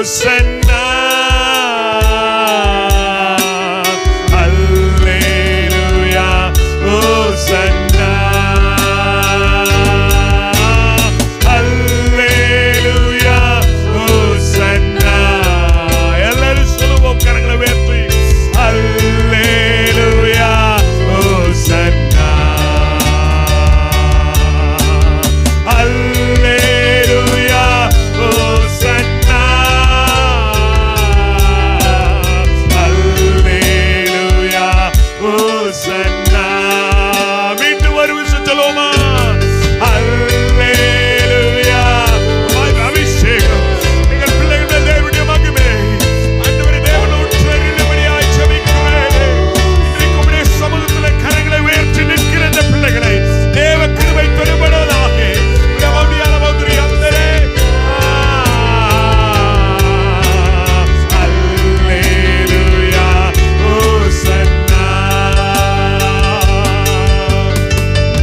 Hosanna, Hallelujah, Hosanna, Hallelujah, Hosanna. எல்லாரும் சொல்லுவோம், கரங்களை உயர்த்தி Hallelujah, Hosanna, Hallelujah, Hosanna, Hallelujah, Hosanna. மீண்டும் ஒரு விஷயம் சொல்லுவோமா? Hallelujah. அபிஷேகம் எங்கள் பிள்ளைகள் மேல் தேவனுடைய மகிமை. ஆண்டவரே, தேவன் உற்றறிந்தபடியாய் ஜெபிக்கிறேன். இன்றைக்கு உம்முடைய சமூகத்திலே கரங்களை உயர்த்தி நிற்கிற இந்த பிள்ளைகளை தேவ கிருபை பெரும்படுவதாக. உறவடியால மௌத்ரி அந்தரே. Hallelujah, Hosanna.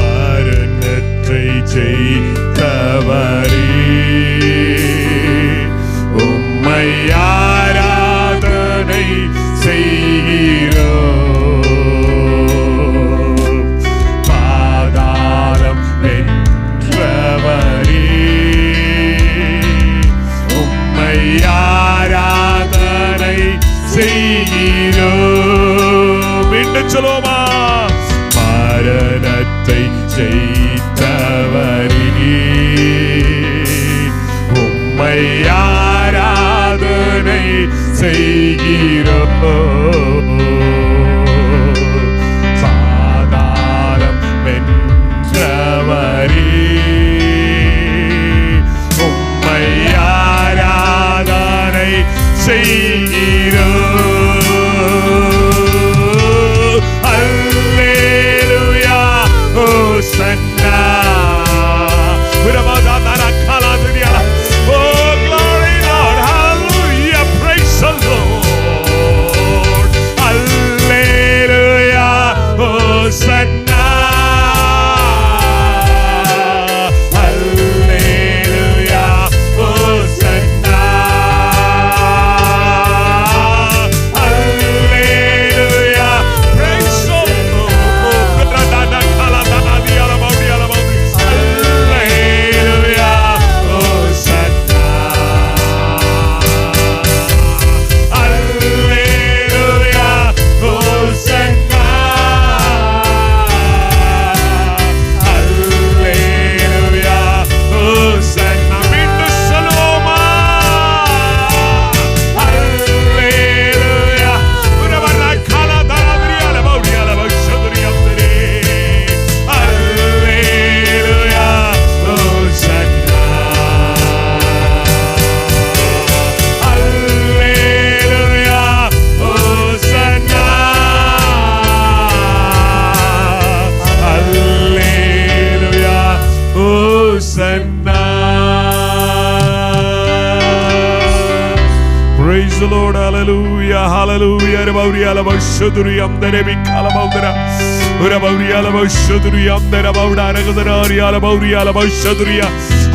மரணத்தை ஜெயித்தவரே, உம்மை ஆராதனை செய்கிறோம். பாதாளம் வென்றவரே, உம்மை ஆராதனை செய்கிறோம். மீண்டும் சொல்லுவோமா? மரணத்தை ஜெயித்தவரே, உம்மை ஆராதனை செய்கிறோம். பாதாளம் வென்றவரே, உம்மை ஆராதனை செய்கிறோம். Hallelujah, Hosanna. Oh, glory, Lord. Hallelujah. Praise the Lord. Hallelujah, Hosanna. Hallelujah, Hosanna. Hallelujah. Praise the Lord. Hallelujah, Hosanna. Hallelujah, Hosanna. Hallelujah, Hosanna. மீண்டும் சொல்லுவோமா? Hallelujah. உறவரா Kaala தராதிரியால மௌடியால வக்ஷதுரியந்தரே. Hallelujah, Hosanna. Hallelujah, Hosanna. Hallelujah, Hosanna. Praise the Lord. Hallelujah, hallelujah. Rabawriyala bashuduriyamdare bikala bawdara. Rabawriyala bashuduriyamdare bawdara gadara bawriyala bashuduriya.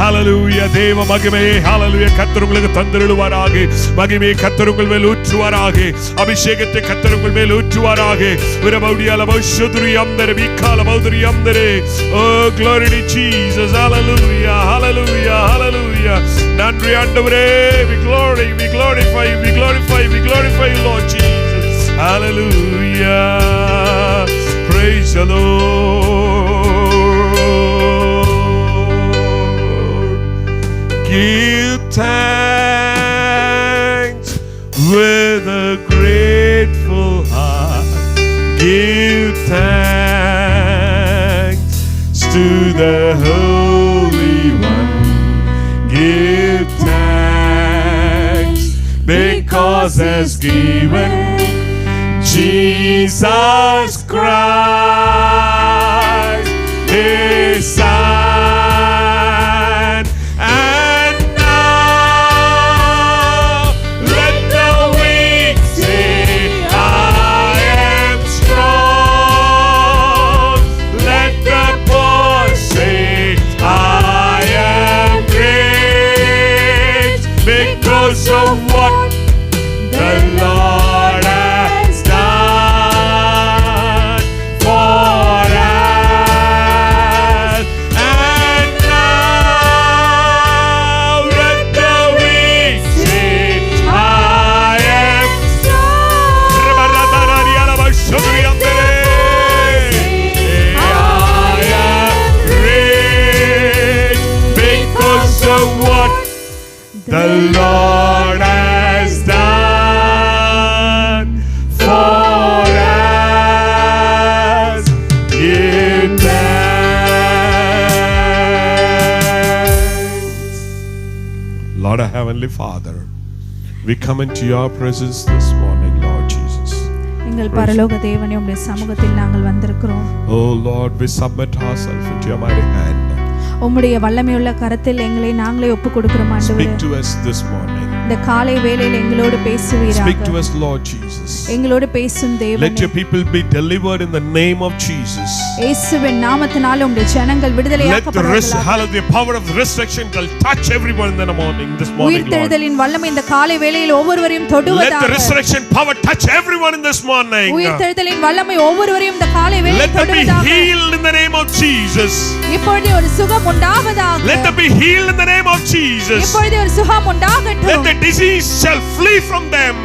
Hallelujah. தேவ மகிமை. Hallelujah. கர்த்தர் உங்களுக்கு தந்திருவாராக. மகிமை கர்த்தர் உங்கள் மேல் ஊற்றுவாராக. அபிஷேகத்தை கர்த்தர் உங்கள் மேல் ஊற்றுவாராக. Rabawriyala bashuduriyamdare bikala bawduriyamdare. Oh, glory to Jesus. Hallelujah, hallelujah, hallelujah. நன்றி ஆண்டவரே. We glorify you, we glorify you, Lord Jesus. Hallelujah. Praise the Lord. Give thanks with a grateful heart. Give thanks to the Holy One. Give thanks because has given Jesus Christ His Son. And now let the weak say I am strong. Let the poor say I am rich because because of what the Lord has done for us. And now let the weak say, I am strong. I am rich because of what the Lord has done for us. Give thanks. Lord, our Heavenly Father, we come into your presence this morning, Lord Jesus. எங்கள் பரலோக தேவனே, உம்முடைய சமூகத்தில் நாங்கள் வந்திருக்கிறோம். Oh Lord, we submit ourselves into your mighty hand. உம்முடைய வல்லமையுள்ள கரத்தில் எங்களை நாங்களே ஒப்புக் கொடுக்கிறோம் ஆண்டவரே. Speak to us this morning. இந்த காலை வேளையில் எங்களோடு பேசுவீராக. Speak to us, Lord Jesus. எங்களோடு பேசும் தேவனே. Let your people be delivered in the name of Jesus. இயேசுவின் நாமத்தினாலே உம்முடைய ஜனங்கள் விடுதலையாக்கப்படுவார்களாக. Let the power of the resurrection touch everyone in the morning, this morning, Lord. உயிர்த்தெழுதலின் வல்லமை இந்த காலை வேளையில் ஒவ்வொருவரையும் தொடுவதாக. Let the resurrection power touch everyone in this morning. உயிர்த்தெழுதலின் வல்லமை ஒவ்வொருவரையும் இந்த காலை வேளையில் தொடுவதாக. Let them be healed in the name of Jesus. இப்பொழுது ஒரு சுகம் உண்டாவதாக. Let them be healed in the name of Jesus. இப்பொழுது ஒரு சுகம் உண்டாகட்டும். Let the disease shall flee from them.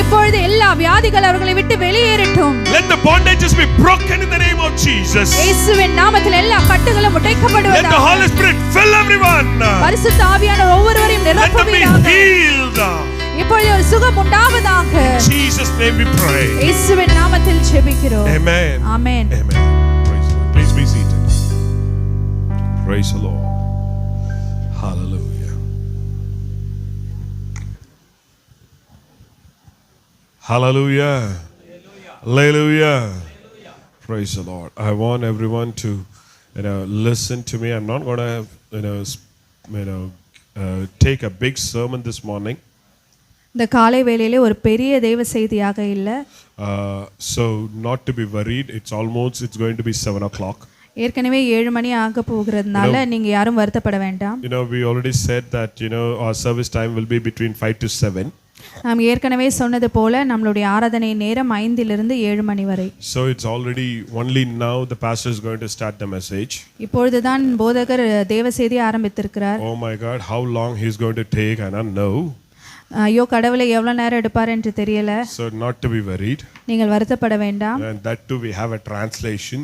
இப்பொழுது எல்லா வியாதிகள் அவர்களை விட்டு வெளியேறட்டும். Let the bondages be broken in the name of Jesus. இயேசுவின் நாமத்தில் எல்லா கட்டுகளும் உடைக்கப்படுவதாக. Let the Holy Spirit fill everyone. பரிசுத்த ஆவியானவர் ஒவ்வொருவரையும் நிரப்புவீராக. Let them be healed. இப்பொழுது ஒரு சுகம் உண்டாவதாக. In Jesus' name we pray. இயேசுவின் நாமத்தில் ஜெபிக்கிறோம். Amen. Amen. Amen. Praise the Lord. Please be seated. Praise the Lord. Hallelujah. Hallelujah. Hallelujah. Praise the Lord. I want everyone to, listen to me. I'm not going to, take a big sermon this morning. இந்த காலை வேளையிலே ஒரு பெரிய தேவ செய்தியாக இல்ல. So not to be worried. It's going to be 7 o'clock. ஏற்கனவே 7 மணி ஆக போகிறதுனால நீங்க யாரும் வருத்தப்பட வேண்டாம். We already said that our service time will be between 5 to 7. நாம் ஏற்கனவே சொன்னது போல நம்மளுடைய ஆராதனை நேரம் 5 லிருந்து 7 மணி வரை. So it's already only now the pastor is going to start the message. இப்பொழுதுதான் போதகர் தேவ செய்தியை ஆரம்பித்திருக்கிறார். Oh my God, how long he's going to take, I don't know. ஐயோ கடவுளை எவ்வளவு நேரம் எடுப்பார் என்று தெரியல. So not to be worried. நீங்கள் வருத்தப்பட வேண்டாம். And that too we have a translation.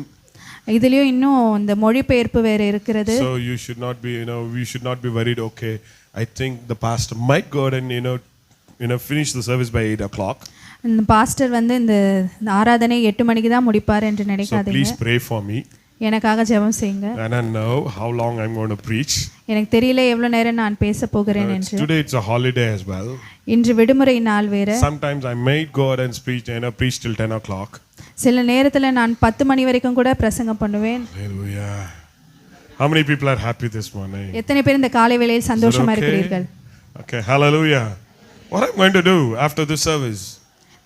இதுலயும் இன்னும் இந்த மொழிபெயர்ப்பு வேற இருக்கிறது. So you should not be, we should not be worried. Okay, I think the pastor might go and finish the service by 8 o'clock. இந்த பாஸ்டர் வந்து இந்த ஆராதனை 8 மணிக்கு தான் முடிப்பார் என்று நினைக்காதீங்க. So please pray for me. எனக்காக ஜெபம் செய்யுங்க. And I know how long I'm going to preach. எனக்கு தெரியல எவ்வளவு நேரம் நான் பேச போகிறேன் என்று. Today it's a holiday as well. இன்று விடுமுறை நாள் வேற. Sometimes I may go out and preach till 10 o'clock. சில நேரத்துல நான் 10 மணி வரைக்கும் கூட பிரசங்கம் பண்ணுவேன். Hallelujah. How many people are happy this morning? எத்தனை பேர் இந்த காலை வேளையில் சந்தோஷமா இருக்கிறீர்கள்? Okay, hallelujah. What I'm going to do after this service?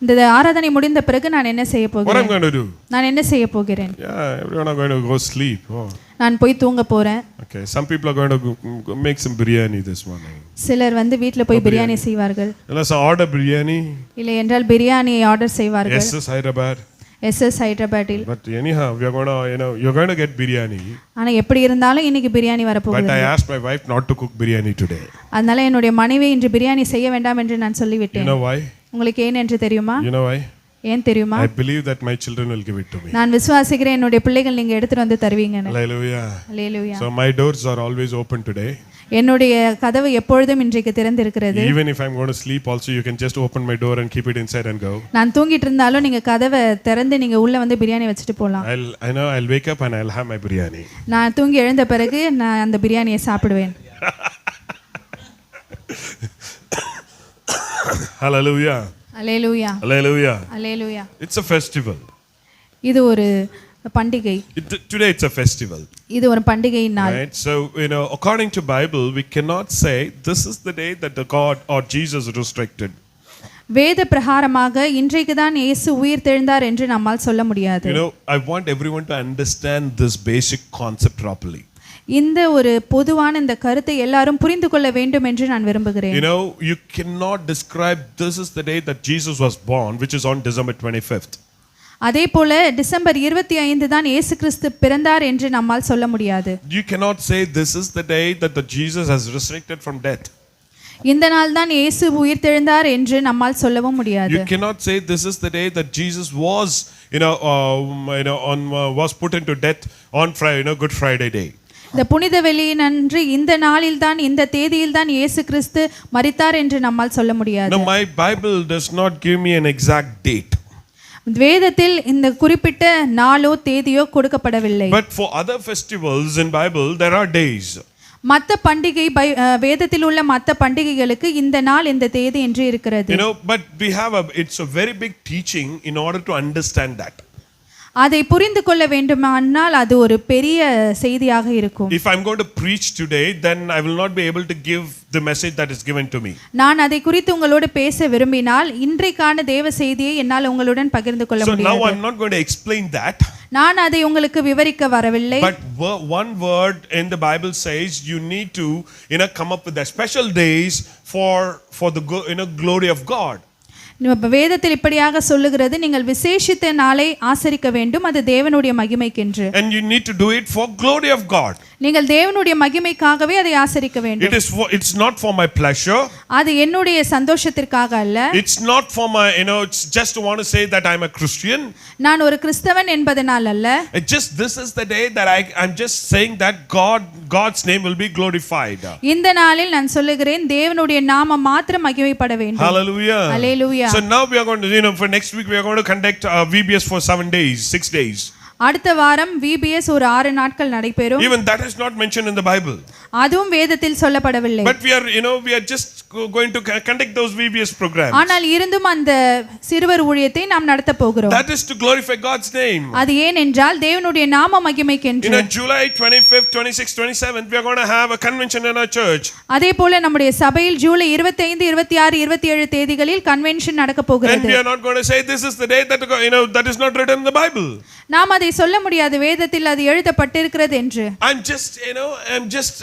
இந்த ஆராதனை முடிந்த பிறகு நான் என்ன செய்ய போகிறேன்? What I'm going to do? நான் என்ன செய்ய போகிறேன்? Yeah, everyone are going to go sleep. Oh. நான் போய் தூங்க போறேன். Okay, some people are going to make some biryani this morning. சிலர் வந்து வீட்ல போய் பிரியாணி செய்வார்கள். Let's order biryani. இல்லை என்றால் பிரியாணி ஆர்டர் செய்வார்கள். Yes, Hyderabad. SS ஹைதராபாத்தில். But anyhow, we are going to, you're going to get biryani. ஆனா எப்படி இருந்தாலும் இன்னைக்கு பிரியாணி வர போகுது. But I asked my wife not to cook biryani today. அதனால என்னுடைய மனைவி இன்று பிரியாணி செய்ய வேண்டாம் என்று நான் சொல்லிவிட்டேன். You know why? உங்களுக்கு ஏன் என்று தெரியுமா? You know why? ஏன் தெரியுமா? I believe that my children will give it to me. நான் விசுவாசிக்கிறேன் என்னுடைய பிள்ளைகள் நீங்க எடுத்துட்டு வந்து தருவீங்கன்னு. Hallelujah. Hallelujah. So my doors are always open today. என்னுடைய கதவு எப்பொழுதும் இன்றைக்கு திறந்திருக்கிறது. Even if I'm going to sleep also, you can just open my door and keep it inside and go. நான் தூங்கிட்டு இருந்தாலும் நீங்க கதவை திறந்து நீங்க உள்ள வந்து பிரியாணி வச்சிட்டு போலாம். I'll wake up and I'll have my biryani. நான் தூங்கி எழுந்த பிறகு நான் அந்த பிரியாணியை சாப்பிடுவேன். Hallelujah. Hallelujah. Hallelujah. Hallelujah. It's a festival. இது ஒரு பண்டிகை. Today it's a festival. இது ஒரு பண்டிகை நாள். Right? So, according to Bible, we cannot say this is the day that the God or Jesus resurrected. வேத பிரகாரமாக இன்றைக்கு தான் இயேசு உயிர் தெழுந்தார் என்று நம்மால் சொல்ல முடியாது. I want everyone to understand this basic concept properly. இந்த ஒரு பொதுவான இந்த கருத்தை எல்லாரும் புரிந்து கொள்ள வேண்டும் என்று நான் விரும்புகிறேன். You know, you cannot describe this is the day that Jesus was born, which is on December 25th. அதே போல டிசம்பர் 25 தான் இயேசு கிறிஸ்து பிறந்தார் என்று நம்மால் சொல்ல முடியாது. You cannot say this is the day that the Jesus has resurrected from death. இந்த நாள் தான் இயேசு உயிர்த்தெழுந்தார் என்று நம்மால் சொல்லவும் முடியாது. You cannot say this is the day that Jesus was was put into death on Friday, Good Friday day. இந்த புனித வெள்ளியன்று இந்த நாளில் தான் இந்த தேதியில் தான் இயேசு கிறிஸ்து மரித்தார் என்று நம்மால் சொல்ல முடியாது. No, my Bible does not give me an exact date. வேதத்தில் இந்த குறிப்பிட்ட நாளோ தேதியோ கொடுக்கப்படவில்லை. But for other festivals in Bible there are days. மற்ற பண்டிகை வேதத்தில் உள்ள மற்ற பண்டிகைகளுக்கு இந்த நாள் இந்த தேதி என்று இருக்கிறது. But we have it's a very big teaching in order to understand that. அதை புரிந்து கொள்ள வேண்டுமானால் அது ஒரு பெரிய செய்தியாக இருக்கும். If I'm going to preach today, then I will not be able to give the message that is given to me. நான் அதை குறித்து உங்களோடு பேச விரும்பினால் இன்றைக்கான தேவ செய்தியை என்னால் உங்களுடன் பகிர்ந்து கொள்ள முடியாது. So now I'm not going to explain that. நான் அதை உங்களுக்கு விவரிக்க வரவில்லை. But one word in the Bible says you need to come up with the special days for the glory of God. வேதத்தில் இப்படியாக சொல்லுகிறது, நீங்கள் விசேஷித்த நாளை ஆசரிக்க வேண்டும், அது தேவனுடைய மகிமைக்கென்று. And you need to do it for glory of God. நீங்கள் தேவனுடைய மகிமைக்காகவே அதை ஆசரிக்க வேண்டும். It's not for my pleasure. அது என்னுடைய சந்தோஷத்திற்காக அல்ல. It's not for my it's just to want to say that I'm a Christian. நான் ஒரு கிறிஸ்தவன் என்பதனால் அல்ல. This is the day that I'm just saying that God's name will be glorified. இந்த நாளில் நான் சொல்லுகிறேன் தேவனுடைய நாமம் மாத்திரம் மகிமைப்பட வேண்டும். Hallelujah. Hallelujah. So now we are going to for next week we are going to conduct VBS for 6 days. அடுத்த வாரம் VBS ஒரு 6 நாட்கள் நடைபெறும். Even that is not mentioned in the Bible. அதுவும் வேதத்தில் சொல்லப்படவில்லை. But we are just going to conduct those VBS programs. ஆனால் இருந்தும் அந்த சிறுவர் ஊழியத்தை நாம் நடத்த போகிறோம். That is to glorify God's name. அது ஏன் என்றால் தேவனுடைய நாம மகிமைக்கென்று. July 25th, 26th, 27th we are going to have a convention in our church. அதே போல நம்முடைய சபையில் ஜூலை 25, 26, 27 தேதிகளில் கன்வென்ஷன் நடக்க போகிறது. And we are not going to say this is the day that that is not written in the Bible. நாம் அதை சொல்ல முடியாது வேதத்தில் அது எழுதப்பட்டிருக்கிறது என்று. I'm just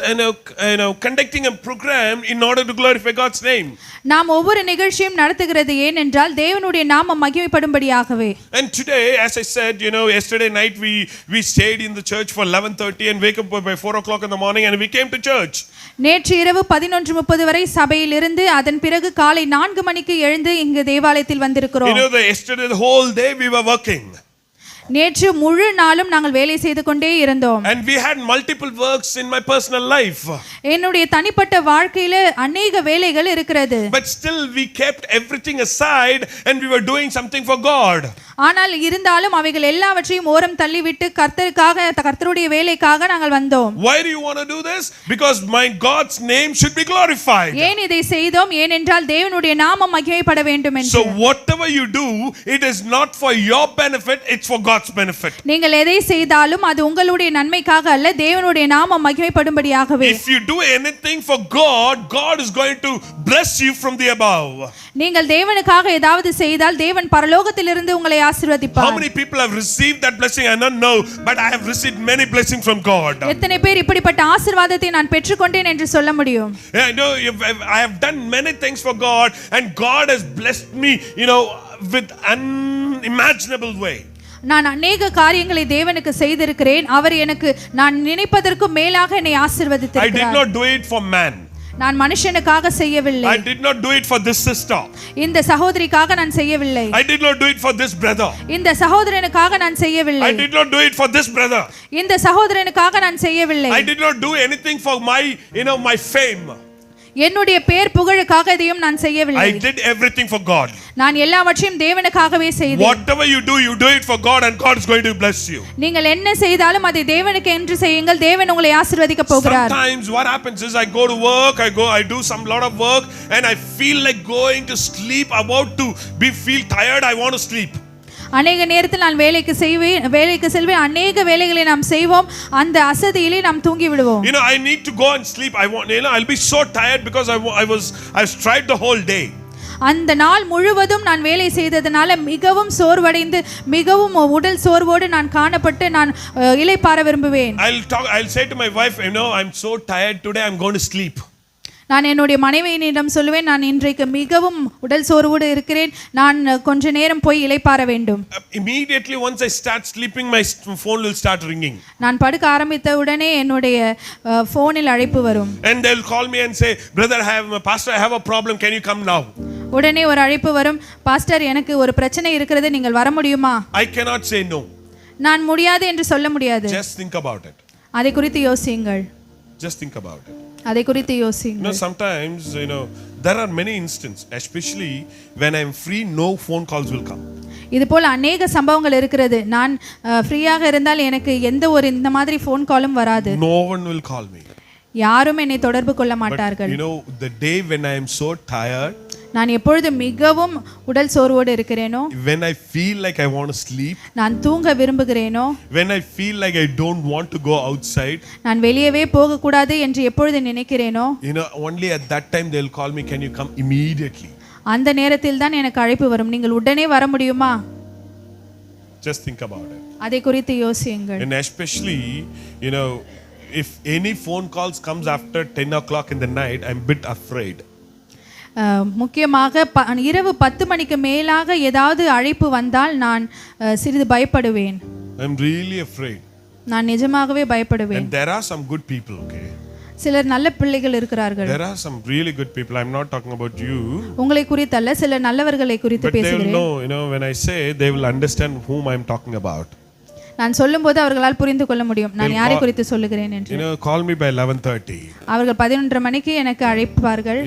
conducting a program in order to glorify God's name. நாம் ஒவ்வொரு நிகழ்ச்சியும் நடத்துகிறது ஏனென்றால் தேவனுடைய நாமம் மகிமைப்படும்படியாகவே. And today, as I said, yesterday night we stayed in the church for 11:30 and wake up by 4 o'clock in the morning and we came to church. நேற்று இரவு 11:30 வரை சபையில் இருந்து அதன் பிறகு காலை 4 மணிக்கு எழுந்து இங்கு தேவாலயத்தில் வந்திருக்கிறோம். Yesterday the whole day we were working. நேற்று முழு நாளும் நாங்கள் வேலை செய்து கொண்டே இருந்தோம். And we had multiple works in my personal life. என்னுடைய தனிப்பட்ட வாழ்க்கையில अनेक வேலைகள் இருக்கிறது. But still we kept everything aside and we were doing something for God. ஆனால் இருந்தாலும் அவைகள் எல்லாவற்றையும் ஓரம் தள்ளிவிட்டு கர்த்தருடைய வேலைக்காக நாங்கள் வந்தோம். Why do you want to do this? Because my God's name should be glorified. ஏன் இதை செய்தோம்? ஏனென்றால் தேவனுடைய நாமம் மகிமைப்பட வேண்டும் என்று. So whatever you do, it is not for your benefit, it's for God's benefit. நீங்கள் எதை செய்தாலும் அது உங்களுடைய நன்மைக்காக அல்ல, தேவனுடைய நாமம் மகிமைப்படும்படியாகவே. If you do anything for God, God is going to bless you from the above. நீங்கள் தேவனுக்காக ஏதாவது செய்தால் தேவன் பரலோகத்திலிருந்து உங்களை ஆசீர்வதிப்பார். How many people have received that blessing? I don't know, but I have received many blessings from God. எத்தனை பேர் இப்படிப்பட்ட ஆசீர்வாதத்தை நான் பெற்றுக்கொண்டேன் என்று சொல்ல முடியும்? I know I have done many things for God and God has blessed me, with unimaginable way. நான் अनेक காரியங்களை தேவனுக்கு செய்திருக்கிறேன். அவர் எனக்கு நான் நினைப்பதற்கு மேலாக என்னை ஆசீர்வதித்திருக்கிறார். I did not do it for man. நான் மனுஷனுக்காக செய்யவில்லை. I did not do it for this sister. இந்த சகோதரிக்காக நான் செய்யவில்லை. I did not do it for this brother. இந்த சகோதரனுக்காக நான் செய்யவில்லை. I did not do it for this brother. இந்த சகோதரனுக்காக நான் செய்யவில்லை. I did not do anything for my my fame. என்னுடைய பேர் புகழுக்காக எதையும் நான் செய்யவில்லை. I did everything for God. நான் எல்லாவற்றையும் தேவனுக்காகவே செய்தேன். Whatever you do it for God and God is going to bless you. நீங்கள் என்ன செய்தாலும் அதை தேவனுக்கு என்று செய்யுங்கள், தேவன் உங்களை ஆசீர்வதிக்க போகிறார். Sometimes what happens is I go to work, I do some lot of work and I feel like going to sleep, about to feel tired, I want to sleep. அநேக நேரத்தில் நான் வேலைக்கு செல்வேன், அநேக வேலைகளை நாம் செய்வோம், அந்த அசதியிலே நாம் தூங்கி விடுவோம். I need to go and sleep. I'll be so tired because I've tried the whole day. அந்த நாள் முழுவதும் நான் வேலை செய்ததனால மிகவும் சோர்வடைந்து மிகவும் உடல் சோர்வோடு நான் காணப்பட்டு நான் இளைப்பாற விரும்புவேன். I'll say to my wife, I'm so tired today, I'm going to sleep. நான் என்னுடைய மனைவியினிடம் சொல்லுவேன், நான் இன்றைக்கு மிகவும் உடல் சோர்வோடு இருக்கிறேன், நான் கொஞ்ச நேரம் போய் இளைப்பாற வேண்டும். Immediately once I start sleeping, my phone will start ringing. நான் படுக்க ஆரம்பித்த உடனே என்னுடைய போனில் அழைப்பு வரும். And they'll call me and say, brother, pastor, I have a problem, can you come now? உடனே ஒரு அழைப்பு வரும், பாஸ்டர் எனக்கு ஒரு பிரச்சனை இருக்கிறது, நீங்கள் வர முடியுமா? I cannot say no. நான் முடியாது என்று சொல்ல முடியாது. Just think about it. அதை குறித்து யோசியுங்கள். Just think about it. அதை குறித்து யோசியுங்கள். Sometimes, there are many instances, especially when I'm free, no phone calls will come. இது போல अनेक சம்பவங்கள் இருக்கிறது. நான் ஃப்ரீயாக இருந்தால் எனக்கு எந்த ஒரு இந்த மாதிரி ஃபோன் காலும் வராது. No one will call me. யாரும் என்னை தொடர்பு கொள்ள மாட்டார்கள். The day when I am so tired, நான் எப்பொழுது மிகவும் உடல் சோர்வோடு இருக்கிறேனோ, when I feel like I want to sleep, நான் தூங்க விரும்புகிறேனோ, when I feel like I don't want to go outside, நான் வெளியவே போக கூடாது என்று எப்பொழுது நினைக்கிறேனோ, only at that time they'll call me, can you come immediately? அந்த நேரத்தில் தான் எனக்கு அழைப்பு வரும், நீங்கள் உடனே வர முடியுமா? Just think about it. அதை குறித்து யோசியுங்கள். And especially, if any phone calls comes after 10 o'clock in the night, I'm a bit afraid. முக்கியமாக இரவு 10 மணிக்கு மேலாக ஏதாவது அழைப்பு வந்தால் நான் சிறிது பயப்படுவேன். I'm really afraid. நான் நிஜமாகவே பயப்படுவேன். And there are some good people, okay? சிலர் நல்ல பிள்ளைகள் இருக்கிறார்கள். There are some really good people. I'm not talking about you. உங்களை குறித்து அல்ல, சில நல்லவர்களை குறித்து பேசுகிறேன். But they will know, when I say, they will understand whom I'm talking about. நான் சொல்லும்போது அவர்களால் புரிந்து கொள்ள முடியும் நான் யாரை குறித்து சொல்லுகிறேன் என்று. Call me by 11:30. அவர்கள் 11:30 மணிக்கு எனக்கு அழைப்பார்கள்.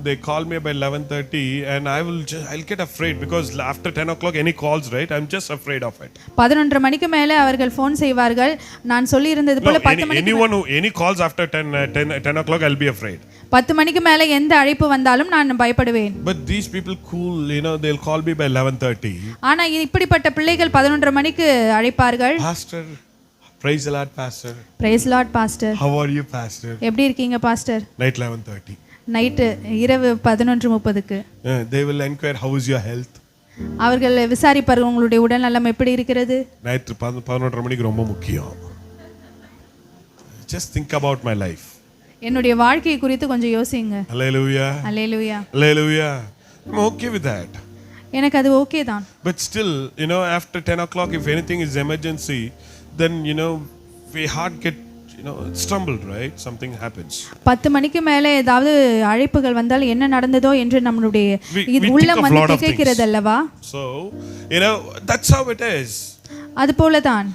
They call me by 11:30 and I'll get afraid because after 10 o'clock any calls, right? I'm just afraid of it. 11:30 மணிக்கு மேலே அவர்கள் ஃபோன் செய்வார்கள். நான் சொல்லி இருந்தது போல 10 மணிக்கு any calls after 10 o'clock I'll be afraid. 10 மணிக்கு மேலே எந்த அழைப்பு வந்தாலும் நான் பயப்படுவேன். But these people cool, they'll call me by 11:30. ஆனா இப்படிப்பட்ட பிள்ளைகள் 11:30 மணிக்கு அழைப்பார்கள். Pastor, praise the Lord, pastor. Praise the Lord, pastor. How are you, pastor? எப்படி இருக்கீங்க பாஸ்டர்? Night 11:30. நைட் இரவு 11:30க்கு. They will inquire how is your health. அவர்கள் விசாரிப்பார்கள் உங்களுடைய உடல்நலம் எப்படி இருக்கிறது? நைட் 11:30 மணிக்கு ரொம்ப முக்கியம். Just think about my life. என்னுடைய வாழ்க்கை குறித்து கொஞ்சம் யோசிங்க. Hallelujah. Hallelujah. Hallelujah. I'm okay with that. எனக்கு அது ஓகே தான். But still, after 10 o'clock, if anything is emergency, then, we heart get, stumbled, right? Something happens. 10 மணிக்கு மேலே ஏதாவது அழைப்புகள் வந்தால் என்ன நடந்ததோ என்று நம்மளுடைய உள்ளம் வந்து திகைக்கிறது அல்லவா? So, that's how it is. அது போல தான்.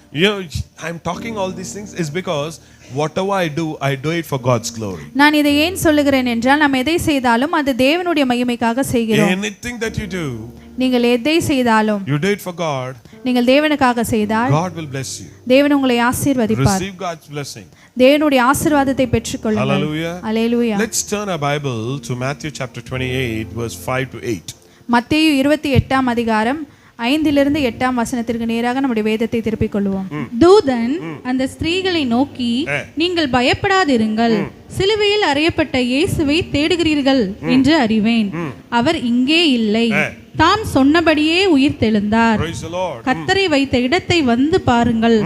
I'm talking all these things is because whatever I do it for God's glory. நான் இதை ஏன் சொல்லுகிறேன் என்றால் நாம் எதை செய்தாலும் அது தேவனுடைய மகிமைக்காக செய்கிறோம். Anything that you do, நீங்கள் எதை செய்தாலும் you do it for God. நீங்கள் தேவனுக்காக செய்தால் God will bless you. தேவன் உங்களை ஆசீர்வதிப்பார். Receive God's blessing. தேவனுடைய ஆசீர்வாதத்தை பெற்றுக்கொள்ளுங்கள். Hallelujah. Hallelujah. Let's turn our Bible to Matthew chapter 28 verse 5 to 8. மத்தேயு 28ஆம் அதிகாரம் 5 8 வசனத்திற்கு நேராக நம்முடைய வேதத்தை திருப்பிக் கொள்வோம். தூதன் அந்த ஸ்திரீகளை நோக்கி, நீங்கள் பயப்படாதிருங்கள், சிலுவையில் அறையப்பட்ட இயேசுவை தேடுகிறீர்கள் என்று அறிவேன். அவர் இங்கே இல்லை, தாம் சொன்னபடியே உயிர்த்தெழுந்தார். கர்த்தரை வைத்த இடத்தை வந்து பாருங்கள்.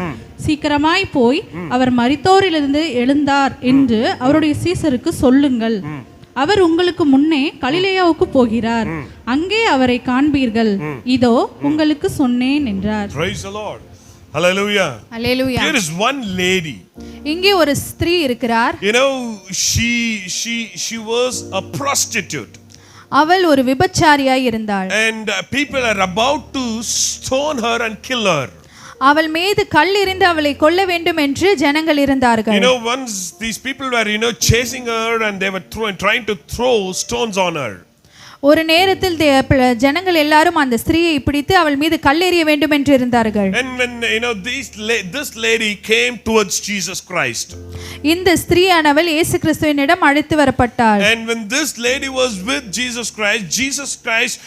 சீக்கிரமாய் போய் அவர் மரித்தோரிலிருந்து எழுந்தார் என்று அவருடைய சீசருக்கு சொல்லுங்கள். அவர் உங்களுக்கு முன்னே கலிலேயாவுக்கு போகிறார், அங்கே அவரை காண்பீர்கள். இதோ உங்களுக்கு சொன்னேன் என்றார். Praise the Lord. Hallelujah. Hallelujah. There is one lady. இங்கே ஒரு ஸ்திரீ இருக்கிறார். She was a prostitute. அவள் ஒரு விபச்சாரியாய் இருந்தாள். And people are about to stone her and kill her. அவள் மீது கல் எறிந்து அவளை கொல்ல வேண்டும் என்று ஜனங்கள் இருந்தார்கள். Once these people were chasing her and they were trying to throw stones on her. ஒரு நேரத்தில் ஜனங்கள் எல்லாரும் அந்த ஸ்திரீயை பிடித்து அவள் மீது கல்லெறிய வேண்டும் என்று இருந்தார்கள். And when this lady came towards Jesus Christ. இந்த ஸ்திரீயானவள் இயேசு கிறிஸ்துவினிடம் அழைத்து வரப்பட்டாள். And when this lady was with Jesus Christ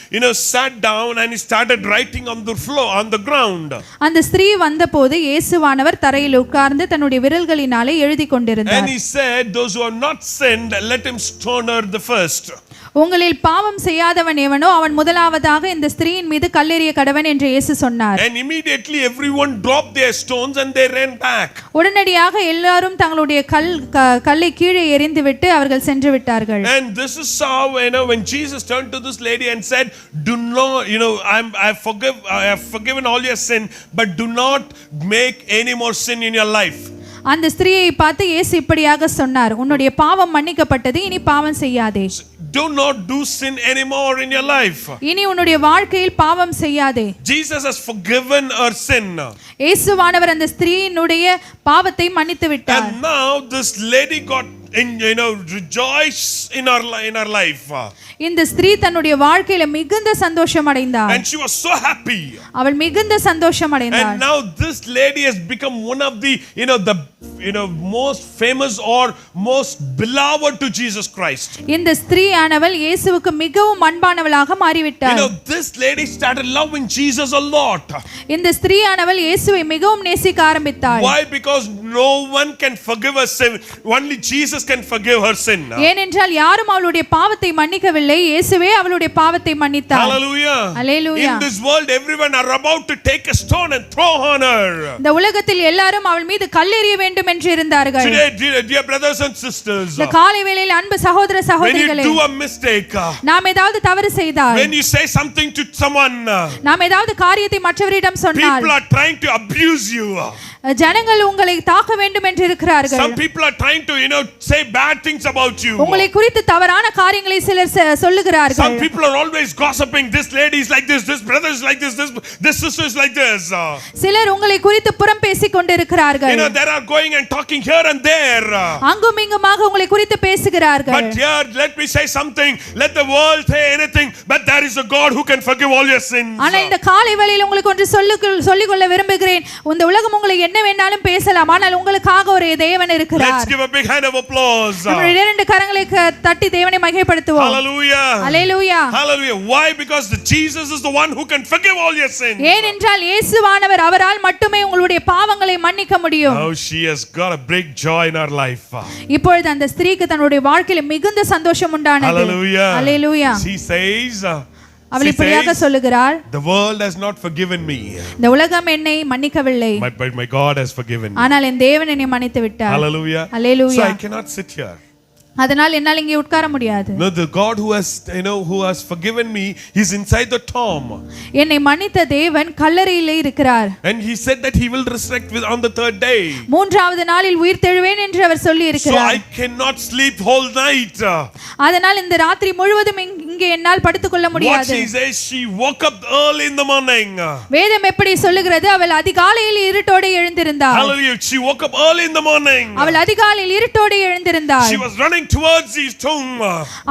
sat down and he started writing on the floor, on the ground. அந்த ஸ்திரீ வந்தபோது இயேசுவானவர் தரையில் உட்கார்ந்து தன்னுடைய விரல்களினாலே எழுதி கொண்டிருந்தார். And he said, those who are not sinned, let him stone her the first. உங்களில் பாவம் செய்யாதவன் எவனோ அவன் முதலாவதாக இந்த ஸ்திரீயின் மீது கல்லெறிய கடவன் என்று இயேசு சொன்னார். And immediately everyone dropped their stones and they ran back. உடனடியாக எல்லாரும் தங்களுடைய கல்லை கீழே எறிந்துவிட்டு அவர்கள் சென்று விட்டார்கள். And this is how, when Jesus turned to this lady and said, do not, I have forgiven all your sin, but do not make any more sin in your life. அந்த ஸ்திரீயை பார்த்து இயேசு இப்படியாக சொன்னார், உன்னுடைய பாவம் மன்னிக்கப்பட்டது, இனி பாவம் செய்யாதே. Do not do sin anymore in your life. இனி உன்னுடைய வாழ்க்கையில் பாவம் செய்யாதே. Jesus has forgiven her sin. இயேசுவானவர் அந்த ஸ்திரீயினுடைய பாவத்தை மன்னித்து விட்டார். And now this lady got rejoice in her life. இந்த ஸ்திரீ தன்னுடைய வாழ்க்கையில மிகுந்த சந்தோஷம் அடைந்தாள். And she was so happy. அவள் மிகுந்த சந்தோஷம் அடைந்தாள். And now this lady has become one of the most famous or most beloved to Jesus Christ. இந்த ஸ்திரீயானவள் இயேசுவுக்கு மிகவும் அன்பானவளாக மாறிவிட்டாள். This lady started loving Jesus a lot. இந்த ஸ்திரீயானவள் இயேசுவை மிகவும் நேசிக்க ஆரம்பித்தாள். Why? Because no one can forgive her sin. Only Jesus can forgive her sin. ஏனென்றால் யாரும் அவளுடைய பாவத்தை மன்னிக்கவில்லை, இயேசுவே அவளுடைய பாவத்தை மன்னித்தார். Hallelujah. Hallelujah. In this world everyone are about to take a stone and throw on her. இந்த உலகத்தில் எல்லாரும் அவள் மீது கல்லெறிய வேண்டும் என்று இருந்தார்கள். Today, dear brothers and sisters, இந்த காலை வேளையில் அன்பு சகோதர சகோதரிகளே, when you do a mistake, நாம் ஏதாவது தவறு செய்தால், when you say something to someone, நாம் ஏதாவது காரியத்தை மற்றவரிடம் சொன்னால், people are trying to abuse you. ஜனங்கள் உங்களை தாக்க வேண்டும் என்று இருக்கிறார்கள். Some people are trying to say bad things about you. உங்களை குறித்து தவறான காரியங்களை சிலர் சொல்லுகிறார்கள். Some people are always gossiping, this lady is like this brother is like this sister is like this. சிலர் உங்களை குறித்து புறம் பேசிக் கொண்டிருக்கிறார்கள். They are going and talking here and there. அங்கும் இங்குமாக உங்களை குறித்து பேசுகிறார்கள். But here let me say something, let the world say anything, but there is a God who can forgive all your sins. ஆனா இந்த காலை வேளையில் உங்களுக்கு ஒன்று சொல்லிக் கொள்ள விரும்புகிறேன். இந்த உலகம் உங்களை என்ன வேணாலும் பேசலாம், ஆனால் உங்களுக்காக ஒரு தேவன் இருக்கிறார். Let's give a big hand of applause. நம்ம இரண்டு கரங்களை தட்டி தேவனை மகிமைப்படுத்துவோம். Hallelujah. Hallelujah. Hallelujah. Why? Because Jesus is the one who can forgive all your sins. ஏனென்றால் இயேசுவானவர் அவரால் மட்டுமே உங்களுடைய பாவங்களை மன்னிக்க முடியும். Now she has got a big joy in her life. இப்பொழுது அந்த ஸ்திரீக்கு தன்னுடைய வாழ்க்கையில் மிகுந்த சந்தோஷம் உண்டானது. Hallelujah. Hallelujah. She says, அவள் இப்படியாக சொல்லுகிறார், the world has not forgiven me, இந்த உலகம் என்னை மன்னிக்கவில்லை, but my God has forgiven me. ஆனால் என் தேவன் என்னை மன்னித்து விட்டார். Hallelujah. Hallelujah. So I cannot sit here. அதனால் என்னால் இங்கே உட்கார முடியாது. No, the God who has forgiven me, he's inside the tomb. என்னை மன்னித்த தேவன் கல்லறையிலே இருக்கிறார். And he said that he will resurrect on the third day. மூன்றாவது நாளில் உயிர் தெழுவேன் என்று அவர் சொல்லி இருக்கிறார். So I cannot sleep whole night. அதனால் இந்த ராத்திரி முழுவதும் இங்கே என்னால் படுத்துக்கொள்ள முடியாது. What she says, she woke up early in the morning. வேதம் எப்படி சொல்லுகிறது? அவள் அதிகாலையில் இருட்டோடு எழுந்திருந்தாள். Hallelujah. She woke up early in the morning. அவள் அதிகாலையில் இருட்டோடு எழுந்திருந்தாள். She was running towards his tomb.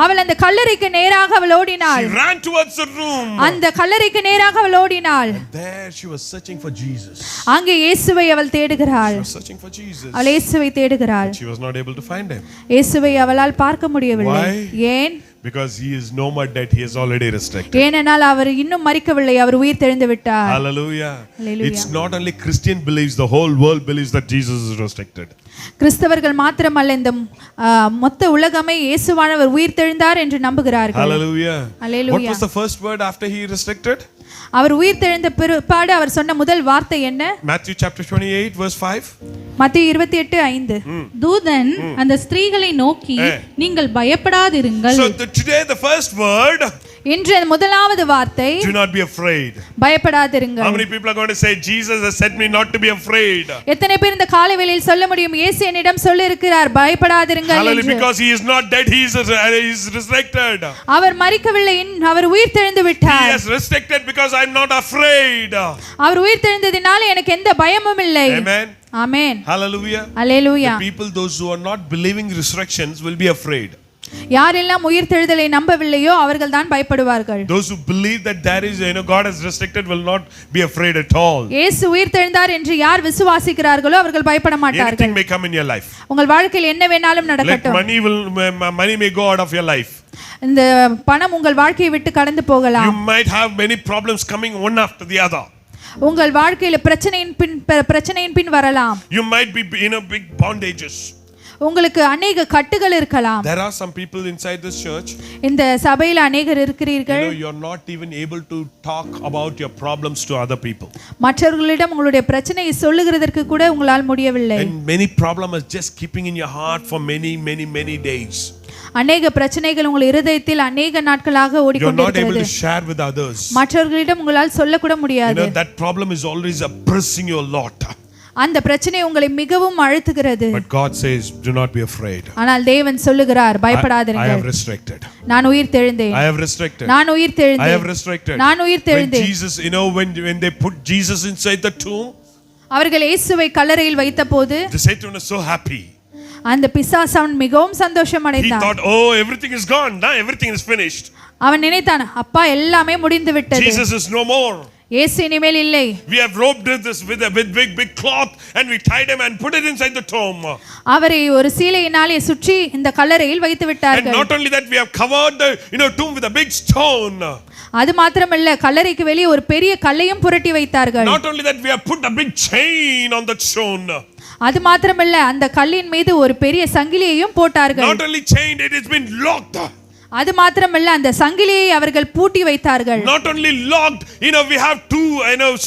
அவள் அந்த கல்லறைக்கு நேராக அவள் ஓடினாள். She ran towards the room. அந்த கல்லறைக்கு நேராக அவள் ஓடினாள். And there she was searching for Jesus. அங்கே இயேசுவை அவள் தேடுகிறாள். She was searching for Jesus. அவள் இயேசுவை தேடுகிறாள். She was not able to find him. இயேசுவை அவளால் பார்க்க முடியவில்லை. ஏன்? Because he is no more dead, he is already resurrected. ஏனென்றால் அவர் இன்னும் மரிக்கவில்லை, அவர் உயிர் தெழுந்து விட்டார். Hallelujah. Hallelujah. It's not only Christian believes, the whole world believes that Jesus is resurrected. கிறிஸ்தவர்கள் மாத்திரமல்ல, இந்த மொத்த உலகமே இயேசுவானவர் உயிர் தெழுந்தார் என்று நம்புகிறார்கள். Hallelujah. Hallelujah. What was the first word after he resurrected? அவர் உயிர் தெழுந்த பிற்பாடு அவர் சொன்ன முதல் வார்த்தை என்ன? Matthew chapter 28 verse 5. மத்தேயு 28:5. தூதன் அந்த ஸ்திரீகளை நோக்கி நீங்கள் பயப்படாதிருங்கள். So today the first word, இன்று முதலாவது வார்த்தை, do not be afraid. பயப்படாதிருங்கள். How many people are going to say Jesus has said me not to be afraid? எத்தனை பேர் இந்த காலை வேளையில் சொல்ல முடியும், இயேசு என்னிடம் சொல்லி இருக்கிறார் பயப்படாதிருங்கள் என்று? Hallelujah. Because he is not dead, he is resurrected. அவர் மரிக்கவில்லை, அவர் உயிர் தெழுந்து விட்டார். He has resurrected because I am not afraid. அவர் உயிர் தெழுந்ததினால எனக்கு எந்த பயமும் இல்லை. Amen. Amen. Hallelujah. Hallelujah. The people, those who are not believing resurrections, will be afraid. யாரெல்லாம் உயிர் தெழுதலை நம்பவில்லையோ அவர்கள் தான் பயப்படுவார்கள். Those who believe that there is, God has resurrected will not be afraid at all. இயேசு உயிர் தெழுந்தார் என்று யார் விசுவாசிக்கிறார்களோ அவர்கள் பயப்பட மாட்டார்கள். Anything may come in your life. உங்கள் வாழ்க்கையில் என்ன வேணாலும் நடக்கட்டும். Money may go out of your life. இந்த பணம் உங்கள் வாழ்க்கையை விட்டு கடந்து போகலாம். You might have many problems coming one after the other. உங்கள் வாழ்க்கையில் பிரச்சனையின் பின் வரலாம். You might be in a big bondages. உங்களுக்கு अनेक கட்டுகள் இருக்கலாம். There are some people inside this church. இந்த சபையில अनेகர் இருக்கிறீர்கள். You're not even able to talk about your problems to other people. மற்றவர்களிடம் உங்களுடைய பிரச்சனையை சொல்லுகிறதற்கு கூட உங்களால் முடியவில்லை. And many problems are just keeping in your heart for many days. अनेक பிரச்சனைகள் உங்கள் இதயத்தில் अनेक நாட்களாக ஓடிக்கொண்டிருக்கிறது. You're not able to share with others. மற்றவர்களிடம் உங்களால் சொல்ல கூட முடியாது. That problem is always oppressing you a lot. அந்த பிரச்சனை உங்களை மிகவும் அழுத்துகிறது. But God says, do not be afraid. ஆனால் தேவன் சொல்லுகிறார், பயப்படாதீர்கள். I have resurrected. நான் உயிர் தெழுந்தேன். I have resurrected. நான் உயிர் தெழுந்தேன். I have resurrected. நான் உயிர் தெழுந்தேன். When Jesus, when they put Jesus inside the tomb, அவர்கள் இயேசுவை கல்லறையில் வைத்தபோது the Satan was so happy. அந்த பிசாசு அவன் மிகவும் சந்தோஷம் He அடைந்தான். thought, oh, everything is gone. Now everything is finished. அவன் நினைத்தான், அப்பா எல்லாமே முடிந்து விட்டது. Jesus is no more. இயேசு இனிமேல் இல்லை. We have robed this with a big cloth and we tied him and put it inside the tomb. அவரை ஒரு சீலையினாலே சுற்றி இந்த கல்லறையில் வைத்து And விட்டார்கள். not only that, we have covered the tomb with a big stone. அது மாத்திரமல்ல, கல்லறைக்கு வெளியே ஒரு பெரிய கல்லையும் புரட்டி வைத்தார்கள். Not only that, we have put a big chain on that stone. அது மாத்திரமல்ல, அந்த கல்லின் மீது ஒரு பெரிய சங்கிலியையும் போட்டார்கள். Not only chained, it has been locked. அது மாத்திரமல்ல, அந்த சங்கிலியை அவர்கள் பூட்டி வைத்தார்கள். Not only locked, we have two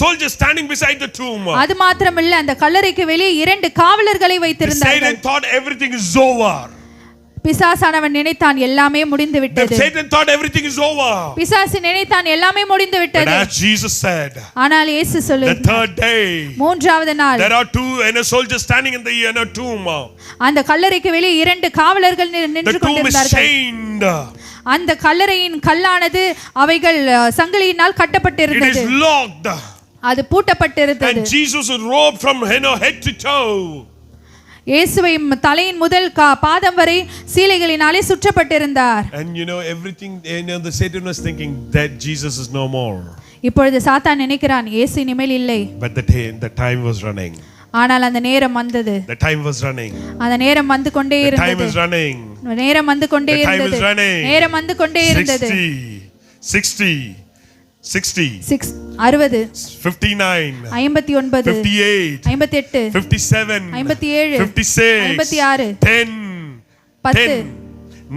soldiers standing beside the tomb. அது மாத்திரமல்ல, அந்த கல்லறைக்கு வெளியே 2 காவலர்களை வைத்திருந்தார்கள். Satan thought everything is over. பிசாசானவன் நினைத்தான் எல்லாமே முடிந்து விட்டது. Satan thought everything is over. பிசாசு நினைத்தான் எல்லாமே முடிந்து விட்டது. But as Jesus said, ஆனால் இயேசு சொல்லுகிறார், the third day, மூன்றாவது நாள், there are 2 soldiers standing in the tomb. அந்த கல்லறைக்கு வெளியே 2 காவலர்கள் நின்று கொண்டிருந்தார்கள். The tomb is chained. அந்த கல்லறையின் கல்லானது அவைகள் சங்கிலியினால் கட்டப்பட்டிருந்தது. It is locked. அது பூட்டப்பட்டிருந்தது. And Jesus was robed from head to toe. இயேசுவை தலையின் முதல் பாதம் வரை சீலைகளினாலே சுற்றப்பட்டிருந்தார். And everything, the Satan was thinking that Jesus is no more. இப்பொழுது சாத்தான் நினைக்கிறான், இயேசு இனிமேல் இல்லை. But the time was running. ஆனால் அந்த நேரம் வந்தது. The time was running. அந்த நேரம் வந்து கொண்டே இருந்தது. The time is running. நேரம் வந்து கொண்டே இருந்தது. நேரம் வந்து கொண்டே இருந்தது. 60 60 59 59 58 57 57 56 56 10 10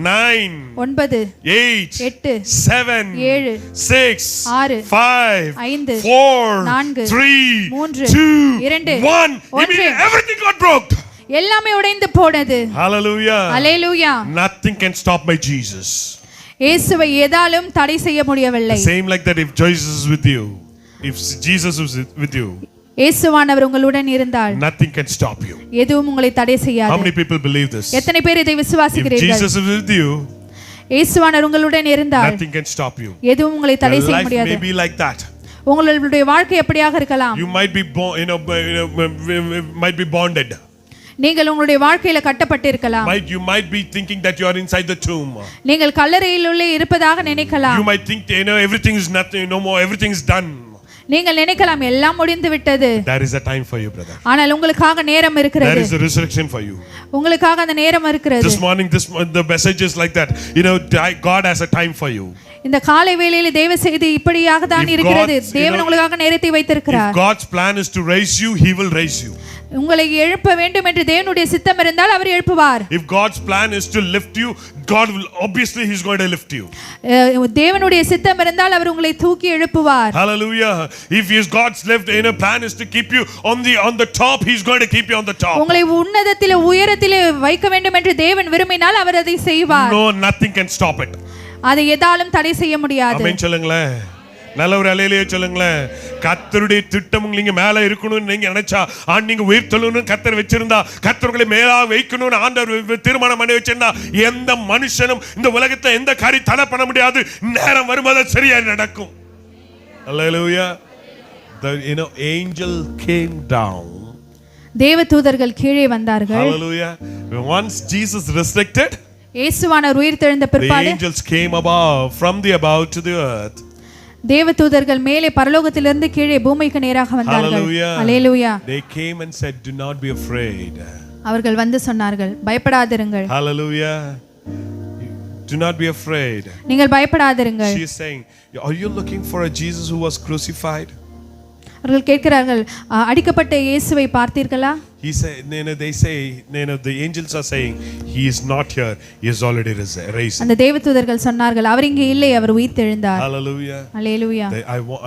9 9 8 7 7 6 6 5 4 3 2 1 everything got broke. எல்லாமே உடைந்து போனது. Hallelujah. Hallelujah. Nothing can stop my Jesus. இயேசுவை எதாலும் தடை செய்ய முடியவில்லை. Same like that, if Jesus is with you, if Jesus is with you, இயேசுவானவர் உங்களுடன் இருந்தால் nothing can stop you. எதுவும் உங்களை தடை செய்யாது. How many people believe this? எத்தனை பேர் இதை விசுவாசிக்கிறீர்கள்? If Jesus is with you, இயேசுவானவர் உங்களுடன் இருந்தால் nothing can stop you. எதுவும் உங்களை தடை செய்ய முடியாது. Life may be like that. உங்களுடைய வாழ்க்கை எப்படியாக இருக்கலாம்? You might be might be bonded. நீங்கள் உங்களுடைய வாழ்க்கையில கட்டப்பட்டிருக்கலாம். You might be thinking that you are inside the tomb. நீங்கள் கல்லறையில் உள்ளே இருப்பதாக நினைக்கலாம். You might think everything is nothing, no more, everything is done. நீங்கள் நினைக்கலாம் எல்லாம் முடிந்து விட்டது. There is a time for you, brother. ஆனால் உங்களுக்காக நேரம் இருக்கிறது. There is a resurrection for you. உங்களுக்காக அந்த நேரம் இருக்கிறது. This morning the message is like that. God has a time for you. இந்த காலை வேளையிலே தேவ செய்தி இப்படியாக தான் இருக்கிறது. தேவன் உங்களுக்காக நேரத்தை வைத்திருக்கிறார். If God's plan is to raise you, he will raise you. உங்களை எழுப்ப வேண்டும் என்று தேவனுடைய சித்தம் இருந்தால் அவர் எழுப்புவார். If God's plan is to lift you, God will obviously he's going to lift you. தேவனுடைய சித்தம் இருந்தால் அவர் உங்களை தூக்கி எழுப்புவார். Hallelujah. If God's plan is to keep you on the top, he's going to keep you on the top. உங்களை உன்னதத்திலே உயரத்திலே வைக்க வேண்டும் என்று தேவன் விரும்பினால் அவர் அதை செய்வார். No, nothing can stop it. அதை எதாலும் தடை செய்ய முடியாது. ஆமென் சொல்லுங்களே. நல்ல ஒரு அல்லேலூயா சொல்லுங்களேன். கர்த்தருடைய திட்டம் நீங்க மேல இருக்கணும்னு நீங்க நினைச்சா, நீங்க உயிர்த்தெழுன்னு கர்த்தர் வச்சிருந்தா, கர்த்தர்களை மேலா வைக்கணும்னு ஆண்டவர் தீர்மானம் பண்ணி வச்சிருந்தா, எந்த மனுஷனும் இந்த உலகத்தை எந்த காரியம் தடை பண்ண முடியாது. நேரம் வரும்போது சரியா நடக்கும். அல்லேலூயா. The angel came down. தேவதூதர்கள் கீழே வந்தார்கள். Hallelujah. Once Jesus resurrected, இயேசுவானவர் உயிர்த்தெழுந்த பிற்பாடு the angels came from the above to the earth. தேவதூதர்கள் மேலே பரலோகத்திலிருந்து கீழே பூமிக்கு நேராக வந்தார்கள். அல்லேலூயா. They came and said, do not be afraid. அவர்கள் வந்து சொன்னார்கள், பயப்படாதிருங்கள். Hallelujah. Do not be afraid. நீங்கள் பயப்படாதிருங்கள். She is saying, are you looking for a Jesus who was crucified? அவர்கள் கேட்கிறார்கள், அடிக்கப்பட்ட இயேசுவை பார்த்தீர்களா? He said, they say, the angels are saying, he is not here, he is already raised. அந்த தேவதூதர்கள் சொன்னார்கள் அவர் இங்கே இல்லை, அவர் உயிர்த்தெழுந்தார். Hallelujah. Hallelujah.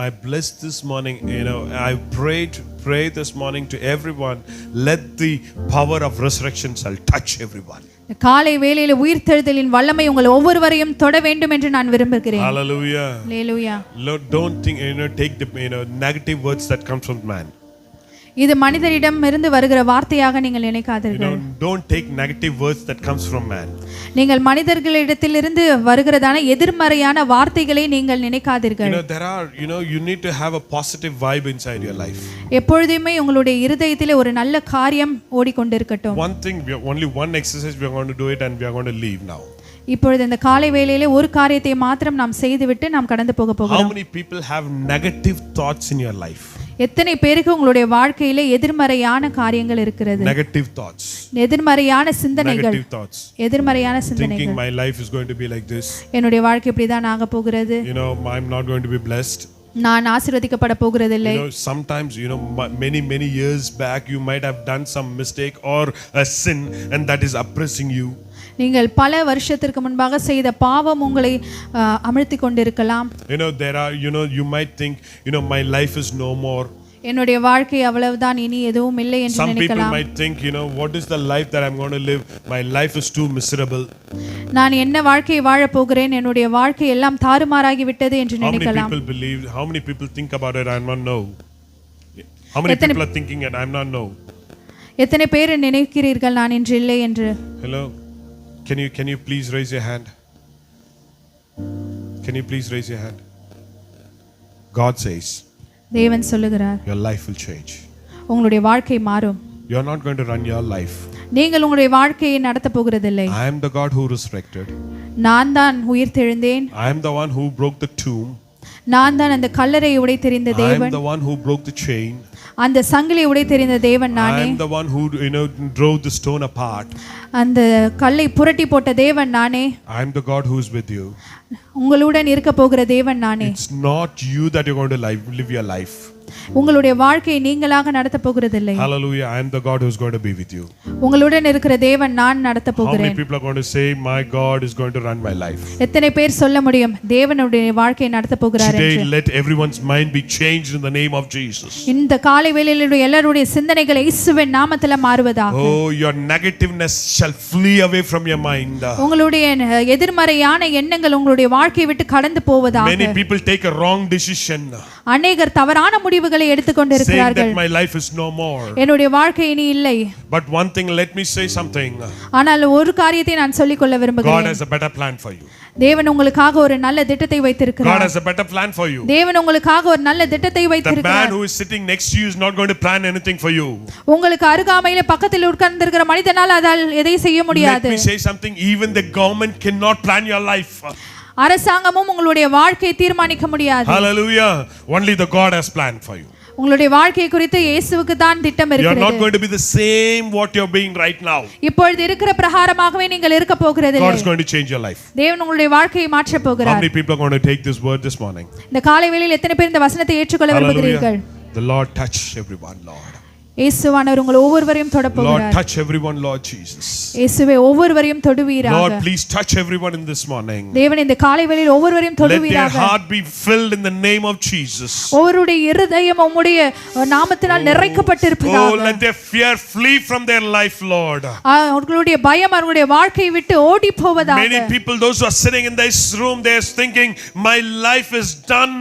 I blessed this morning, I pray this morning to everyone, let the power of resurrection shall touch everyone. காலை வேளையில உயிர்த்தெழுதலின் வல்லமை உங்கள் ஒவ்வொருவரையும் தொட வேண்டும் என்று நான் விரும்புகிறேன். Hallelujah. Hallelujah. Lord, don't think, take the negative words that come from man. இது மனிதரிடம் இருந்து வருகிற வார்த்தையாக நீங்கள் நினைக்காதீர்கள். Don't take negative words that comes from man. நீங்கள் மனிதர்களிடத்திலிருந்து வருகிறதான எதிர்மறையான வார்த்தைகளை நீங்கள் நினைக்காதீர்கள். There are, you need to have a positive vibe inside your life. எப்பொழுதுமே உங்களுடைய இருதயத்திலே ஒரு நல்ல காரியம் ஓடிக்கொண்டிருக்கட்டும். One thing, only one exercise we are going to do it and we are going to leave now. இப்பொழுது இந்த காலை வேளையிலே ஒரு காரியத்தை மாத்திரம் நாம் செய்துவிட்டு நாம் கடந்து போக போகிறோம். How many people have negative thoughts in your life? எத்தனை பேருக்கு உங்களுடைய வாழ்க்கையிலே எதிர்மறையான காரியங்கள் இருக்கிறது? Negative thoughts. எதிர்மறையான சிந்தனைகள். Negative thoughts. எதிர்மறையான சிந்தனைகள். Thinking my life is going to be like this. என்னுடைய வாழ்க்கை இப்படி தான் ஆக போகிறது. I'm not going to be blessed. நான் ஆசீர்வதிக்கப்பட போகிறதில்லை. Sometimes, many years back you might have done some mistake or a sin and that is oppressing you. நீங்கள் பல வருஷத்திற்கு முன்பாக செய்த பாவம் உங்களை அமிழ்த்திக் கொண்டிருக்கலாம். There are, you might think, my life is no more. என்னுடைய வாழ்க்கை அவ்வளவுதான், இனி எதுவும் இல்லை என்று நினைக்கலாம். Some people might think, what is the life that I'm going to live? My life is too miserable. நான் என்ன வாழ்க்கையை வாழ போகிறேன், என்னுடைய வாழ்க்கை எல்லாம் தாறுமாறாகி விட்டது என்று நினைக்கலாம். How many people think about it? I don't know. How many people are thinking it? I don't know. எத்தனை பேர் நினைக்கிறீர்கள் நான் இன்று இல்லை என்று? Hello. Can you please raise your hand? Can you please raise your hand? God says, தேவன் சொல்லுகிறார், your life will change. உங்களுடைய வாழ்க்கை மாறும். You are not going to run your life. நீங்கள் உங்களுடைய வாழ்க்கையை நடத்த போகிறதில்லை. I am the God who resurrected. நான் தான் உயிர்த்தெழுந்தேன். I am the one who broke the tomb. நான் தான் அந்த கல்லறையை உடைத்தெறிந்த தேவன். I am the one who broke the chain. அந்த சங்கிலியை உடைத்தெறிந்த தேவன் நானே. I am the one who drove the stone apart. அந்த கல்லை புரட்டி போட்ட தேவன் நானே. I am the God who is with you. உங்களுடன் இருக்க போகிற தேவன் நானே. It's not you that you're going to live your life. உங்களுடைய வாழ்க்கையை நீங்களாக நடத்த போகிறதில்லை. Hallelujah. I am the God who is going to be with you. உங்களுடன் இருக்கிற தேவன் நான் நடத்த போகிறேன். How many people are going to say my God is going to run my life? எத்தனை பேர் சொல்ல முடியும் தேவனுடைய வாழ்க்கையை நடத்த போகிறார் என்று? Today let everyone's mind be changed in the name of Jesus. இந்த காலை வேளையிலே எல்லாருடைய சிந்தனைகள் இயேசுவின் நாமத்திலே மாறுவதாக. Oh, your negativeness shall flee away from your mind. உங்களுடைய எதிர்மறையான எண்ணங்கள் உங்களுடைய வாழ்க்கையை விட்டு கடந்து போவதாக. Many people take a wrong decision. அநேகர் தவறான முடிவுகளை எடுத்துக்கொண்டிருக்கிறார்கள். Saying that my life is no more. என்னுடைய வாழ்க்கை இனி இல்லை. But one thing, let me say something. ஆனால் ஒரு காரியத்தை நான் சொல்லிக் கொள்ள விரும்புகிறேன். God has a better plan for you. தேவன் உங்களுக்காக ஒரு நல்ல திட்டத்தை வைத்திருக்கிறார். God has a better plan for you. தேவன் உங்களுக்காக ஒரு நல்ல திட்டத்தை வைத்திருக்கிறார். The man who is sitting next to you is not going to plan anything for you. உங்களுக்கு அருகாமையிலே பக்கத்தில் உட்கார்ந்திருக்கிற மனிதனால் அதால் எதை செய்ய முடியாது. Let me say something, even the government cannot plan your life. அரசாங்கமும் உங்களுடைய வாழ்க்கையை தீர்மானிக்க முடியாது. Hallelujah. Only the God has planned for you. உங்களுடைய வாழ்க்கை குறித்து இயேசுவுக்கு தான் திட்டம் இருக்கிறது. You are not going to be the same what you are being right now. இப்பொழுது இருக்கிற பிரகாரமாகவே நீங்கள் இருக்க போகிறதில்லை. God is going to change your life. தேவன் உங்களுடைய வாழ்க்கையை மாற்ற போகிறார். How many people are going to take this word this morning? இந்த காலை வேளையில் எத்தனை பேர் இந்த வசனத்தை ஏற்றுக்கொள்ள விரும்புகிறீர்கள்? The Lord touch everyone, Lord. இயேசுவானவர் உங்கள் ஒவ்வொருவரையும் தொட போகிறார். Lord, touch everyone, Lord Jesus. இயேசுவே ஒவ்வொருவரையும் தொடுவீராக. Lord, please touch everyone in this morning. தேவன் இந்த காலை வேளையில் ஒவ்வொருவரையும் தொடுவீராக. Let their heart be filled in the name of Jesus. ஒவ்வொருடைய இருதயம் உம்முடைய நாமத்தினால் நிறைக்கப்பட்டிருப்பதாக. Oh, let their fear flee from their life, Lord. அவர்களுடைய பயம் அவர்களுடைய வாழ்க்கையை விட்டு ஓடி போவதாக. Many people, those who are sitting in this room, they are thinking, my life is done.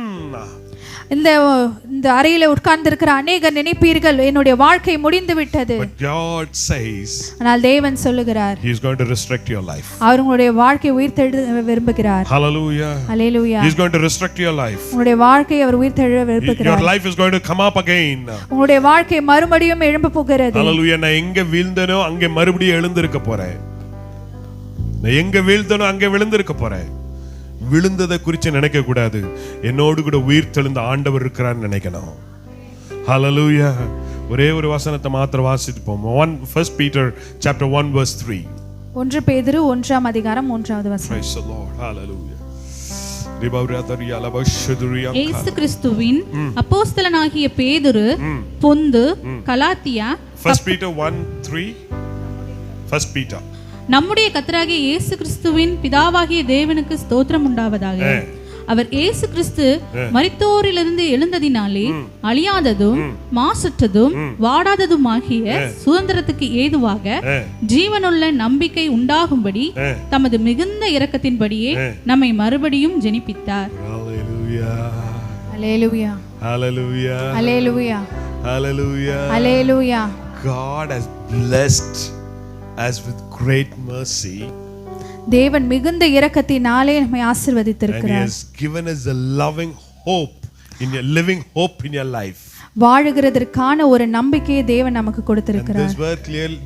இந்த அறையிலே உட்கார்ந்திருக்கிற அநேகர் நினைப்பீர்கள் என்னுடைய வாழ்க்கை முடிந்து விட்டது. But God says, ஆனால் தேவன் சொல்லுகிறார், He is going to resurrect your life. அவர் உங்களுடைய வாழ்க்கையை உயிர்த்தெழ விரும்புகிறார். Hallelujah. Hallelujah. He is going to resurrect your life. உங்களுடைய வாழ்க்கையை அவர் உயிர்த்தெழ விரும்புகிறார். Your life is going to come up again. உங்களுடைய வாழ்க்கை மறுபடியும் எழும்ப போகிறது. Hallelujah. நான் எங்க வீழ்ந்தனோ அங்கே மறுபடியும் எழுந்திருக்க போறேன். நான் எங்க வீழ்ந்தனோ அங்கே விழுந்திருக்க போறேன். விழுந்ததை குறித்து நினைக்க கூடாது. என்னோடு கூட உயிர் தெழுந்த ஆண்டவர் இருக்கிறான்னு நினைக்கணும். Hallelujah. ஒரே ஒரு வசனத்தை மாத்திரம் வாசித்து போவோம். 1 Peter chapter 1 verse 3. 1 பேதுரு 1 அதிகாரம் 3வது வசனம். Praise the Lord. Hallelujah. இயேசு கிறிஸ்துவின் அப்போஸ்தலனாகிய பேதுரு, பொந்து, கலாத்தியா, 1 Peter 1:3. 1 Peter. நம்முடைய கர்த்தராகிய இயேசு கிறிஸ்துவின் பிதாவாகிய தேவனுக்கு ஸ்தோத்திரம் உண்டாவதாக. அவர் இயேசு கிறிஸ்து மரித்தோரிலிருந்து எழுந்ததினாலே அழியாததும் மாசற்றதும் வாடாததுமாகிய சுதந்திரத்துக்கு ஏதுவாக ஜீவனுள்ள நம்பிக்கை உண்டாகும்படி தமது மிகுந்த இரக்கத்தின்படியே நம்மை மறுபடியும் ஜெனிப்பித்தார். Hallelujah. Hallelujah. Hallelujah. Hallelujah. Hallelujah. God has blessed us with great mercy. தேவன் மிகுந்த இரக்கத்தினாலே நம்மை And he ஆசீர்வதித்திருக்கிறார். has given us a loving hope in your living hope in your life. வாழுகிறதற்கான ஒரு நம்பிக்கையை தேவன் நமக்கு And கொடுத்திருக்கிறார்.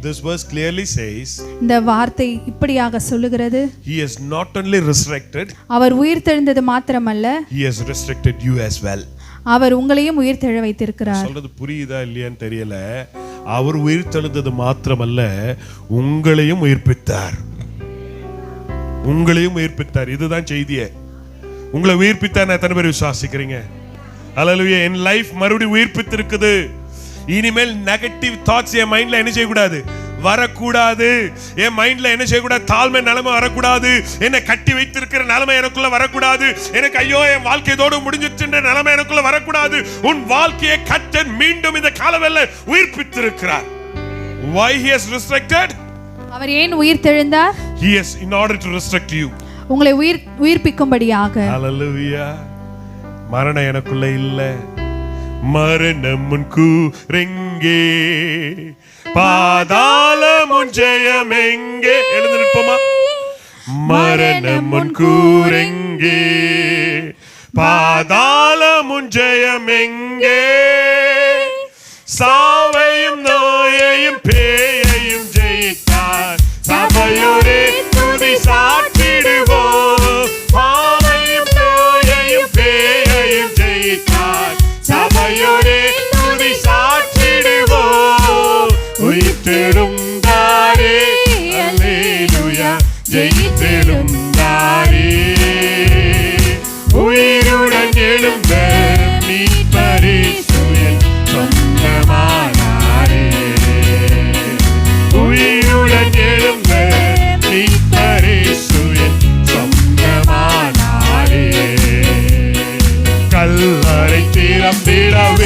this verse clearly says இந்த வார்த்தை இப்படியாக சொல்லுகிறது, he has not only resurrected, அவர் உயிர்த்தெழுந்தது மாத்திரமல்ல, he has resurrected you as well. அவர் உங்களையும் உயிர்த்தெழ வைத்திருக்கிறார். சொல்றது புரியுதா இல்லையான்னு தெரியல. அவர் உயிர்த்தெழுந்தது மாத்திரமல்ல, உங்களையும் உயிர்ப்பித்தார். உங்களையும் உயிர்ப்பித்தார். இதுதான் செய்தியே. உங்களை உயிர்ப்பித்தார். எத்தனை பேர் விசுவாசிக்கிறீங்க? ஹல்லேலூயா. என் லைஃப் மறுபடியும் உயிர்ப்பித்திருக்குது. இனிமேல் நெகட்டிவ் தாட்ஸ் என் மைண்ட்ல என்ன செய்யக்கூடாது, வரக்கூடாது. என் மைண்ட்ல என்ன செய்யக்கூடாது, தாழ்மை நிலைமை வரக்கூடாது. என்னை கட்டி வைத்திருக்கிற நிலைமை எனக்குள்ள வரக்கூடாது. எனக்கு ஐயோ என் வாழ்க்கை இதோடு முடிஞ்சிச்சுன்ற நிலைமை எனக்குள்ள வரக்கூடாது. உன் வாழ்க்கையை கர்த்தர் மீண்டும் இந்த காலவெல்ல உயிர்ப்பித்திருக்கிறார். Why he has resurrected? அவர் ஏன் உயிர்த்தெழுந்தார்? He has in order to resurrect you. உங்களை உயிர்ப்பிக்கும்படியாக. Hallelujah. மரணம் எனக்குள்ள இல்ல, மரணம் முன் கூரெங்கே, பாதாளம் உன் ஜெயம் எங்கே? எழுந்து நிற்போமா? மரணம் முன் கூரெங்கே, பாதாளம் உன் ஜெயம் எங்கே? சாவையும் நோயையும் பேயையும் ஜெயித்தார். சபையோரே துதி சாற்றிடுவோம். பாவையும் நோயையும் பேயையும் ஜெயித்தார். சபையோரே துதி சாற்றிடுவோம். உயிர்த்தெழுந்தாரே, அல்லேலூயா, ஜெயித்தெழுந்தாரே. உயிருடன் எழுந்த மீட்பரே சுயன் சொந்தமானாரே. உயிருடன் எழுந்த மீட்பரே சுயன் சொந்தமானாரே. கல்லறை திறந்திடவே